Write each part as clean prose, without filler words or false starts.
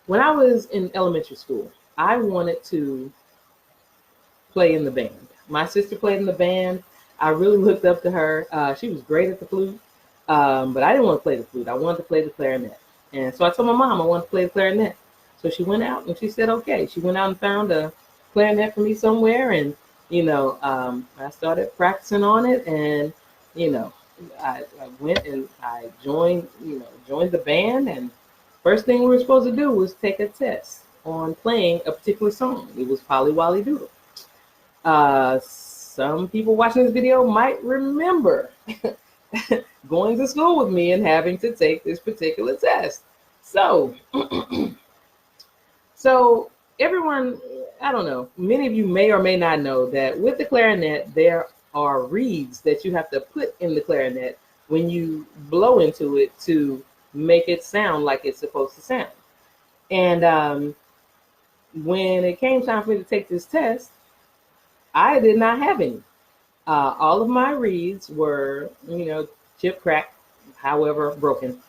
When I was in elementary school, I wanted to play in the band. My sister played in the band. I really looked up to her. She was great at the flute, but I didn't want to play the flute. I wanted to play the clarinet. And so I told my mom I wanted to play the clarinet. So she went out and she said, okay. She went out and found a clarinet for me somewhere. And, I started practicing on it. And, you know, I went and I joined the band. And first thing we were supposed to do was take a test on playing a particular song. It was Polly Wolly Doodle. Some people watching this video might remember going to school with me and having to take this particular test. So, so everyone, I don't know, many of you may or may not know that with the clarinet, there are reeds that you have to put in the clarinet when you blow into it to make it sound like it's supposed to sound. And when it came time for me to take this test, I did not have any. All of my reeds were, chip, crack, however, broken.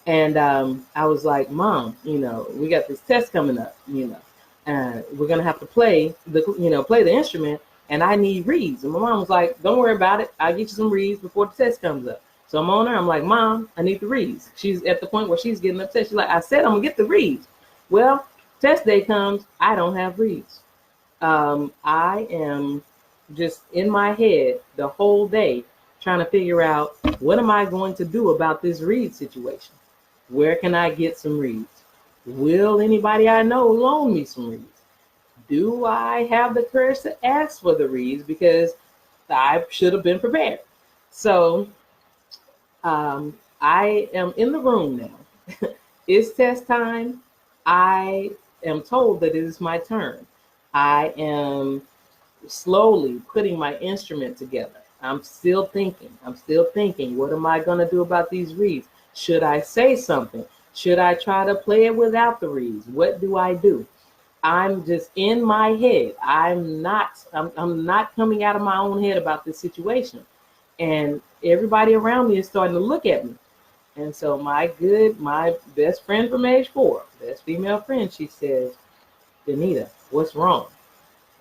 And I was like, Mom, we got this test coming up, and we're gonna have to play the instrument, and I need reeds. And my mom was like, don't worry about it. I'll get you some reeds before the test comes up. So I'm on her. I'm like, Mom, I need the reeds. She's at the point where she's getting upset. She's like, I said I'm gonna get the reeds. Well, test day comes. I don't have reeds. I am just in my head the whole day trying to figure out what am I going to do about this reed situation? Where can I get some reeds? Will anybody I know loan me some reeds? Do I have the courage to ask for the reeds? Because I should have been prepared. So I am in the room now. It's test time. I am told that it is my turn. I am slowly putting my instrument together. I'm still thinking, what am I going to do about these reeds? Should I say something? Should I try to play it without the reeds? What do I do? I'm just in my head. I'm not coming out of my own head about this situation. And everybody around me is starting to look at me. And so my best friend from age 4, best female friend, she says, Danita, what's wrong?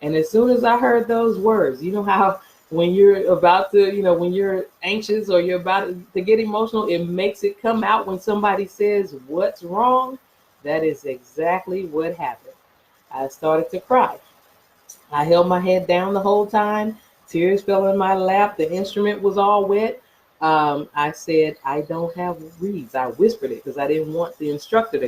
And as soon as I heard those words, you know how when you're about to, when you're anxious or you're about to get emotional, it makes it come out when somebody says, what's wrong? That is exactly what happened. I started to cry. I held my head down the whole time. Tears fell in my lap. The instrument was all wet. I said, I don't have reeds. I whispered it because I didn't want the instructor to